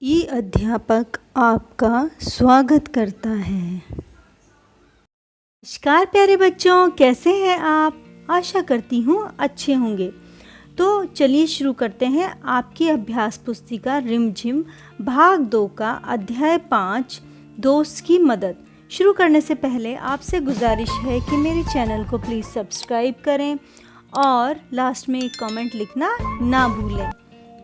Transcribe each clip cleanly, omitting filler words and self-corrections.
ई अध्यापक आपका स्वागत करता है। नमस्कार प्यारे बच्चों, कैसे हैं आप? आशा करती हूँ अच्छे होंगे। तो चलिए शुरू करते हैं आपकी अभ्यास पुस्तिका रिमझिम भाग 2 का अध्याय 5 दोस्त की मदद। शुरू करने से पहले आपसे गुजारिश है कि मेरे चैनल को प्लीज़ सब्सक्राइब करें और लास्ट में एक कमेंट लिखना ना भूलें।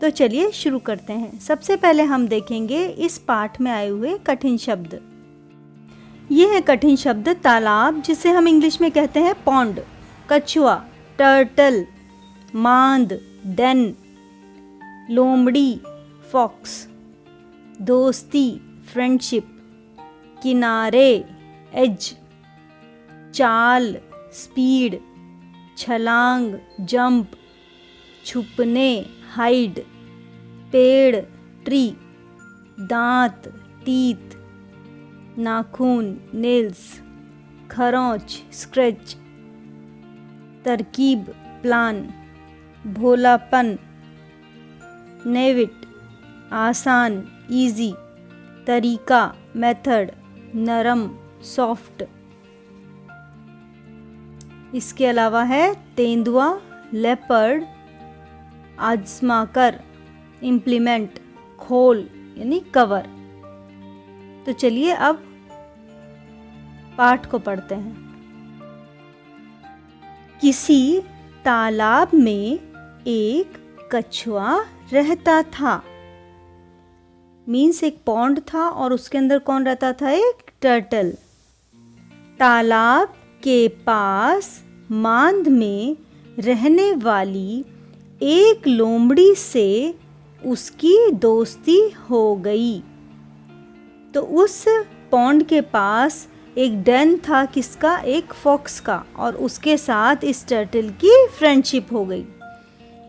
तो चलिए शुरू करते हैं। सबसे पहले हम देखेंगे इस पाठ में आए हुए कठिन शब्द। ये है कठिन शब्द तालाब, जिसे हम इंग्लिश में कहते हैं पॉन्ड, कछुआ टर्टल, मांद डेन, लोमड़ी फॉक्स, दोस्ती फ्रेंडशिप, किनारे एज, चाल स्पीड, छलांग जंप, छुपने हाइड, पेड़ ट्री, दांत टीथ, नाखून नेल्स, खरोंच स्क्रैच, तरकीब प्लान, भोलापन नेविट, आसान इजी, तरीका मेथड, नरम सॉफ्ट। इसके अलावा है तेंदुआ लेपर्ड, आजमाकर, इम्प्लीमेंट, खोल यानी कवर। तो चलिए अब पाठ को पढ़ते हैं। किसी तालाब में एक कछुआ रहता था। मीन्स एक पॉन्ड था और उसके अंदर कौन रहता था? एक टर्टल। तालाब के पास मांद में रहने वाली एक लोमड़ी से उसकी दोस्ती हो गई। तो उस पॉन्ड के पास एक डेन था, किसका? एक फॉक्स का, और उसके साथ इस टर्टल की फ्रेंडशिप हो गई।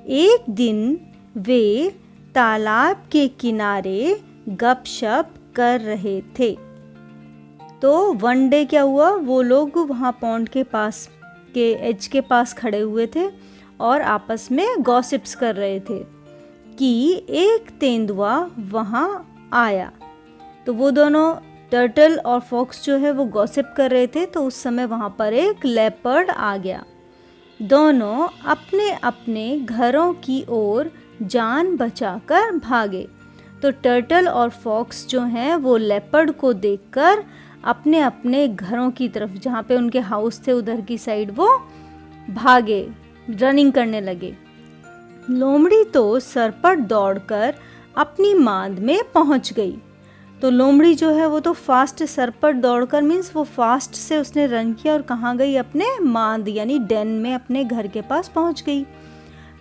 एक दिन वे तालाब के किनारे गपशप कर रहे थे। तो वन डे क्या हुआ, वो लोग वहाँ पॉन्ड के पास के एज के पास खड़े हुए थे और आपस में गॉसिप्स कर रहे थे कि एक तेंदुआ वहाँ आया। तो वो दोनों टर्टल और फॉक्स जो है वो गॉसिप कर रहे थे। तो उस समय वहाँ पर एक लेपर्ड आ गया। दोनों अपने अपने घरों की ओर जान बचाकर भागे। तो टर्टल और फॉक्स जो हैं वो लेपर्ड को देखकर अपने अपने घरों की तरफ, जहाँ पे उनके हाउस थे उधर की साइड वो भागे, रनिंग करने लगे। लोमड़ी तो सरपट दौड़कर अपनी मांद में पहुंच गई। तो लोमड़ी जो है वो तो फास्ट सरपट दौड़कर मीन्स वो फास्ट से उसने रन किया और कहाँ गई? अपने मांद यानी डेन में, अपने घर के पास पहुंच गई।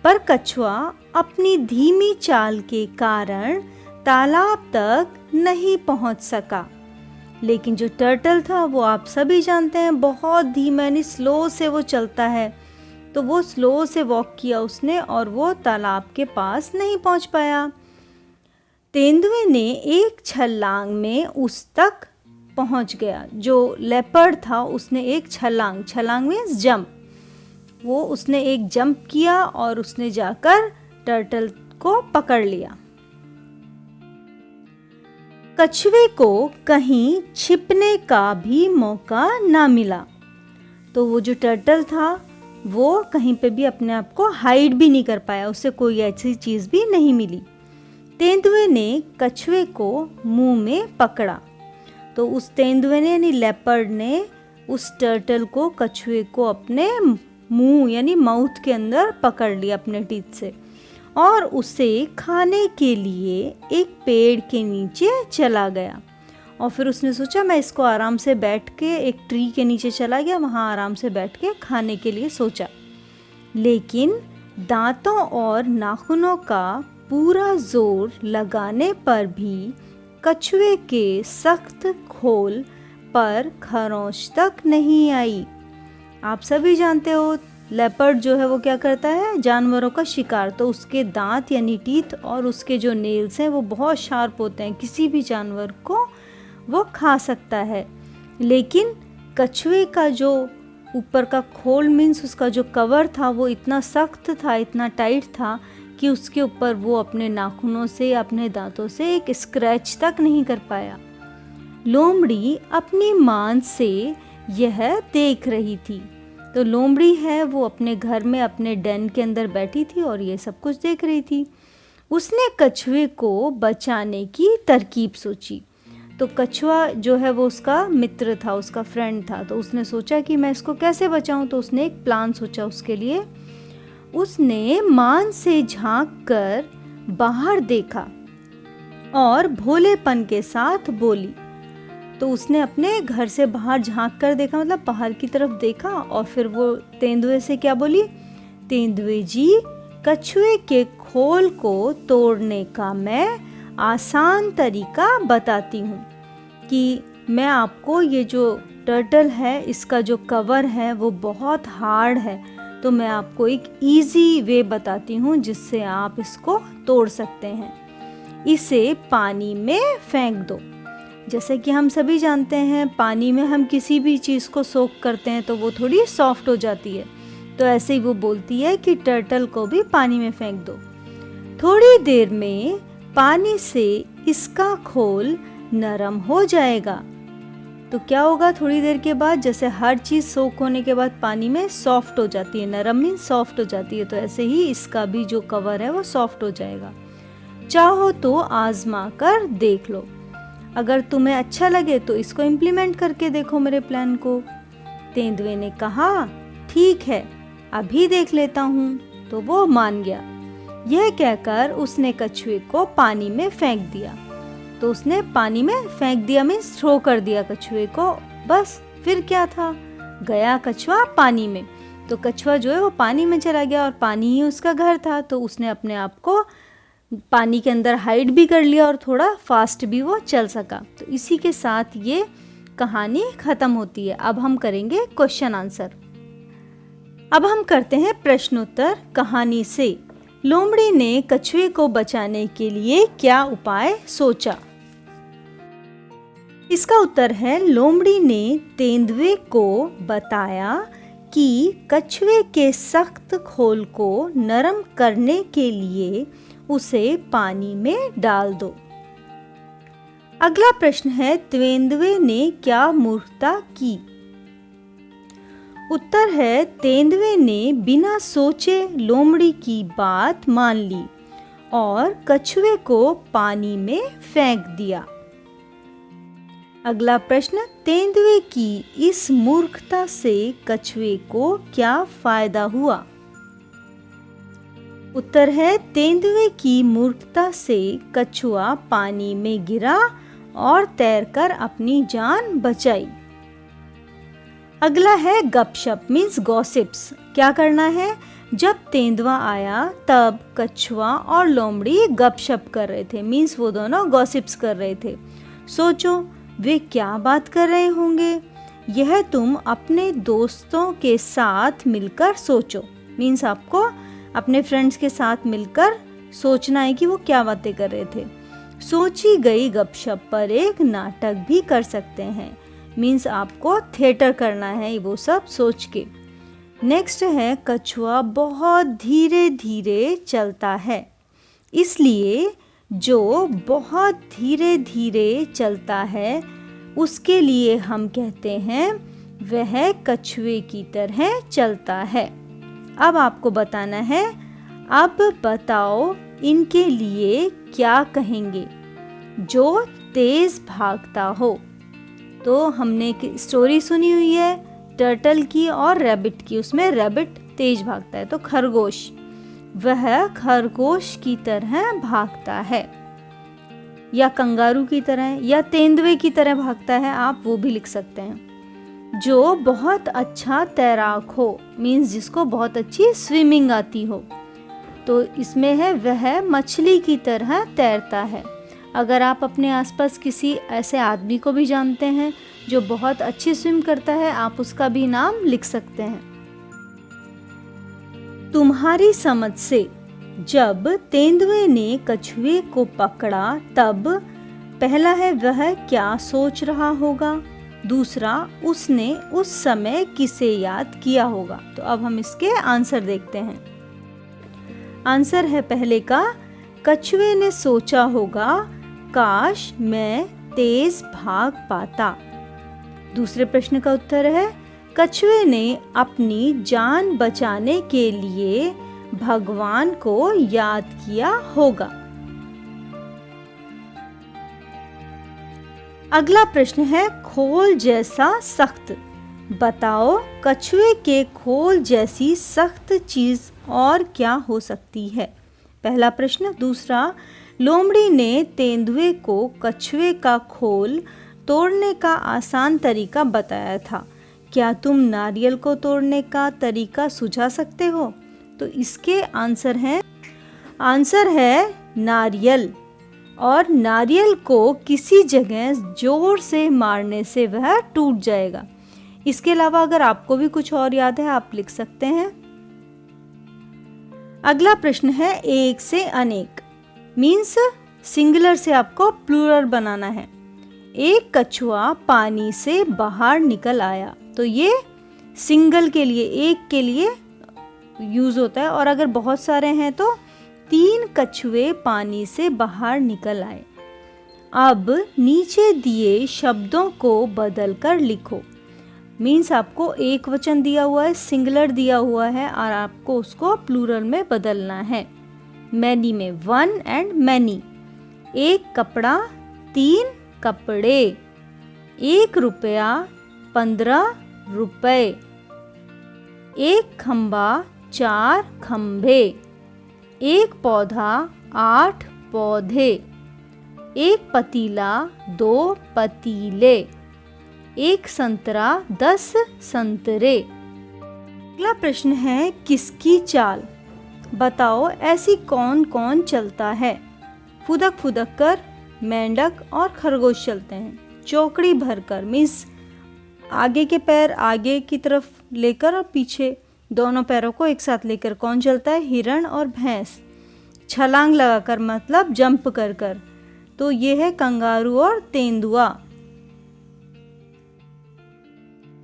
पर कछुआ अपनी धीमी चाल के कारण तालाब तक नहीं पहुंच सका। लेकिन जो टर्टल था वो आप सभी जानते हैं बहुत धीमा यानी स्लो से वो चलता है। तो वो स्लो से वॉक किया उसने और वो तालाब के पास नहीं पहुंच पाया। तेंदुए ने एक छलांग में उस तक पहुंच गया। जो लेपर्ड था उसने एक छलांग मीन्स जंप, वो उसने एक जंप किया और उसने जाकर टर्टल को पकड़ लिया। कछुए को कहीं छिपने का भी मौका ना मिला। तो वो जो टर्टल था वो कहीं पे भी अपने आप को हाइड भी नहीं कर पाया, उसे कोई ऐसी चीज़ भी नहीं मिली। तेंदुए ने कछुए को मुंह में पकड़ा। तो उस तेंदुए ने यानी लेपर्ड ने उस टर्टल को, कछुए को अपने मुंह यानी माउथ के अंदर पकड़ लिया अपने टीथ से और उसे खाने के लिए एक पेड़ के नीचे चला गया। और फिर उसने सोचा मैं इसको आराम से बैठ के, एक ट्री के नीचे चला गया, वहाँ आराम से बैठ के खाने के लिए सोचा। लेकिन दांतों और नाखूनों का पूरा जोर लगाने पर भी कछुए के सख्त खोल पर खरोंच तक नहीं आई। आप सभी जानते हो लेपर्ड जो है वो क्या करता है? जानवरों का शिकार। तो उसके दांत यानी टीथ और उसके जो नेल्स हैं वो बहुत शार्प होते हैं, किसी भी जानवर को वो खा सकता है। लेकिन कछुए का जो ऊपर का खोल मीन्स उसका जो कवर था वो इतना सख्त था, इतना टाइट था कि उसके ऊपर वो अपने नाखूनों से, अपने दांतों से एक स्क्रैच तक नहीं कर पाया। लोमड़ी अपनी मान से यह देख रही थी। तो लोमड़ी है वो अपने घर में अपने डेन के अंदर बैठी थी और ये सब कुछ देख रही थी। उसने कछुए को बचाने की तरकीब सोची। तो कछुआ जो है वो उसका मित्र था, उसका फ्रेंड था। तो उसने सोचा कि मैं इसको कैसे बचाऊं। तो उसने एक प्लान सोचा उसके लिए। उसने मान से झांक कर बाहर देखा और भोलेपन के साथ बोली। तो उसने अपने घर से बाहर झांक कर देखा, मतलब बाहर की तरफ देखा, और फिर वो तेंदुए से क्या बोली, तेंदुए जी, कछुए के खोल को तोड़ने का मैं आसान तरीका बताती हूँ कि मैं आपको, ये जो टर्टल है इसका जो कवर है वो बहुत हार्ड है, तो मैं आपको एक इजी वे बताती हूँ जिससे आप इसको तोड़ सकते हैं। इसे पानी में फेंक दो। जैसे कि हम सभी जानते हैं, पानी में हम किसी भी चीज़ को सोक करते हैं तो वो थोड़ी सॉफ्ट हो जाती है। तो ऐसे ही वो बोलती है कि टर्टल को भी पानी में फेंक दो। थोड़ी देर में पानी से इसका खोल नरम हो जाएगा। तो क्या होगा, थोड़ी देर के बाद जैसे हर चीज़ सोक होने के बाद पानी में सॉफ्ट हो जाती है, नरम मीन सॉफ्ट हो जाती है, तो ऐसे ही इसका भी जो कवर है वो सॉफ्ट हो जाएगा। चाहो तो आजमा कर देख लो। अगर तुम्हें अच्छा लगे तो इसको इम्प्लीमेंट करके देखो मेरे प्लान को। तेंदुए ने कहा, ठीक है, अभी देख लेता हूँ। तो वो मान गया। यह कहकर उसने कछुए को पानी में फेंक दिया। तो उसने पानी में फेंक दिया मीन्स थ्रो कर दिया कछुए को। बस फिर क्या था, गया कछुआ पानी में। तो कछुआ जो है वो पानी में चला गया और पानी ही उसका घर था। तो उसने अपने आप को पानी के अंदर हाइड भी कर लिया और थोड़ा फास्ट भी वो चल सका। तो इसी के साथ ये कहानी खत्म होती है। अब हम करेंगे क्वेश्चन आंसर। अब हम करते हैं प्रश्नोत्तर कहानी से। लोमड़ी ने कछुए को बचाने के लिए क्या उपाय सोचा? इसका उत्तर है, लोमड़ी ने तेंदुए को बताया कि कछुए के सख्त खोल को नरम करने के लिए उसे पानी में डाल दो। अगला प्रश्न है, तेंदुए ने क्या मूर्खता की? उत्तर है, तेंदुए ने बिना सोचे लोमड़ी की बात मान ली और कछुए को पानी में फेंक दिया। अगला प्रश्न, तेंदुए की इस मूर्खता से कछुए को क्या फायदा हुआ? उत्तर है, तेंदुए की मूर्खता से कछुआ पानी में गिरा और तैरकर अपनी जान बचाई। अगला है गपशप मीन्स गॉसिप्स। क्या करना है, जब तेंदुआ आया तब कछुआ और लोमड़ी गपशप कर रहे थे, मीन्स वो दोनों गॉसिप्स कर रहे थे। सोचो वे क्या बात कर रहे होंगे। यह तुम अपने दोस्तों के साथ मिलकर सोचो, मीन्स आपको अपने फ्रेंड्स के साथ मिलकर सोचना है कि वो क्या बातें कर रहे थे। सोची गई गपशप पर एक नाटक भी कर सकते हैं, मीन्स आपको थिएटर करना है वो सब सोच के। नेक्स्ट है, कछुआ बहुत धीरे धीरे चलता है, इसलिए जो बहुत धीरे धीरे चलता है उसके लिए हम कहते हैं वह कछुए की तरह चलता है। अब आपको बताना है, अब बताओ इनके लिए क्या कहेंगे जो तेज भागता हो। तो हमने एक स्टोरी सुनी हुई है टर्टल की और रैबिट की, उसमें रैबिट तेज भागता है, तो खरगोश, वह खरगोश की तरह भागता है, या कंगारू की तरह या तेंदुए की तरह भागता है, आप वो भी लिख सकते हैं। जो बहुत अच्छा तैराक हो, मीन्स जिसको बहुत अच्छी स्विमिंग आती हो। तो इसमें है वह मछली की तरह तैरता है। अगर आप अपने आसपास किसी ऐसे आदमी को भी जानते हैं जो बहुत अच्छी स्विम करता है, आप उसका भी नाम लिख सकते हैं। तुम्हारी समझ से, जब तेंदुए ने कछुए को पकड़ा तब पहला है वह क्या सोच रहा होगा, दूसरा उसने उस समय किसे याद किया होगा। तो अब हम इसके आंसर देखते हैं। आंसर है पहले का, कछुए ने सोचा होगा काश मैं तेज भाग पाता। दूसरे प्रश्न का उत्तर है, कछुए ने अपनी जान बचाने के लिए भगवान को याद किया होगा। अगला प्रश्न है, खोल जैसा सख्त। बताओ कछुए के खोल जैसी सख्त चीज और क्या हो सकती है। पहला प्रश्न। दूसरा, लोमड़ी ने तेंदुए को कछुए का खोल तोड़ने का आसान तरीका बताया था। क्या तुम नारियल को तोड़ने का तरीका सुझा सकते हो? तो इसके आंसर है नारियल। और नारियल को किसी जगह जोर से मारने से वह टूट जाएगा। इसके अलावा अगर आपको भी कुछ और याद है आप लिख सकते हैं। अगला प्रश्न है, एक से अनेक मीन्स सिंगुलर से आपको प्लूरल बनाना है। एक कछुआ पानी से बाहर निकल आया, तो ये सिंगल के लिए, एक के लिए यूज होता है। और अगर बहुत सारे हैं तो 3 कछुए पानी से बाहर निकल आए। अब नीचे दिए शब्दों को बदलकर लिखो। मीन्स आपको एक वचन दिया हुआ है, सिंगुलर दिया हुआ है और आपको उसको प्लूरल में बदलना है। मैनी में 1 एंड मैनी। 1 कपड़ा 3 कपड़े। 1 रुपया 15 रुपए। 1 खंबा 4 खंभे। 1 पौधा 8 पौधे। 1 पतीला 2 पतीले। 1 संतरा 10 संतरे। अगला प्रश्न है, किसकी चाल। बताओ ऐसी कौन कौन चलता है। फुदक फुदक कर मेंढक और खरगोश चलते हैं। चौकड़ी भरकर मीन्स आगे के पैर आगे की तरफ लेकर और पीछे दोनों पैरों को एक साथ लेकर कौन चलता है, हिरण और भैंस। छलांग लगाकर मतलब जंप कर कर, तो ये है कंगारू और तेंदुआ।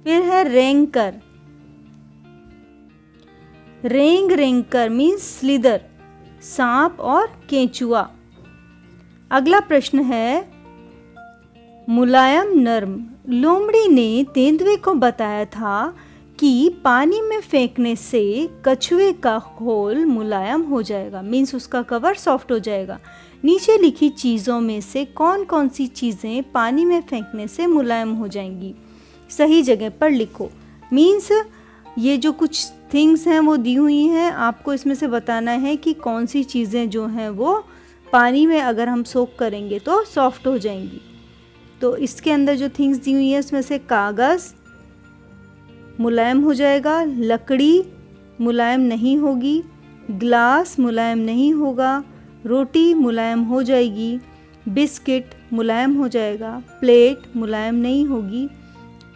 फिर है रेंग कर। रेंग रेंग कर मीन्स स्लिदर, सांप और केंचुआ। अगला प्रश्न है, मुलायम नर्म। लोमड़ी ने तेंदुए को बताया था कि पानी में फेंकने से कछुए का खोल मुलायम हो जाएगा, मीन्स उसका कवर सॉफ्ट हो जाएगा। नीचे लिखी चीज़ों में से कौन कौन सी चीज़ें पानी में फेंकने से मुलायम हो जाएंगी, सही जगह पर लिखो। मीन्स ये जो कुछ थिंग्स हैं वो दी हुई हैं, आपको इसमें से बताना है कि कौन सी चीज़ें जो हैं वो पानी में अगर हम सोक करेंगे तो सॉफ्ट हो जाएंगी। तो इसके अंदर जो थिंग्स दी हुई है उसमें से कागज़ मुलायम हो जाएगा, लकड़ी मुलायम नहीं होगी, ग्लास मुलायम नहीं होगा, रोटी मुलायम हो जाएगी, बिस्किट मुलायम हो जाएगा, प्लेट मुलायम नहीं होगी,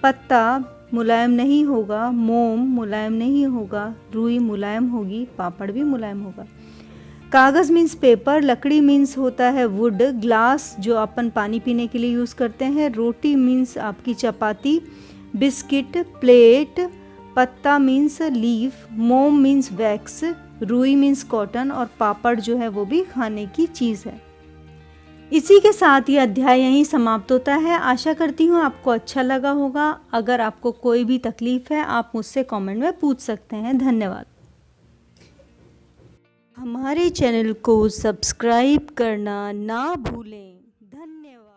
पत्ता मुलायम नहीं होगा, मोम मुलायम नहीं होगा, रुई मुलायम होगी, पापड़ भी मुलायम होगा। कागज़ मीन्स पेपर, लकड़ी मीन्स होता है वुड, ग्लास जो अपन पानी पीने के लिए यूज़ करते हैं, रोटी मीन्स आपकी चपाती, बिस्किट, प्लेट, पत्ता मीन्स लीफ, मोम मीन्स वैक्स, रुई मीन्स कॉटन और पापड़ जो है वो भी खाने की चीज़ है। इसी के साथ ये अध्याय यहीं समाप्त होता है। आशा करती हूँ आपको अच्छा लगा होगा। अगर आपको कोई भी तकलीफ़ है आप मुझसे कमेंट में पूछ सकते हैं। धन्यवाद। हमारे चैनल को सब्सक्राइब करना ना भूलें। धन्यवाद।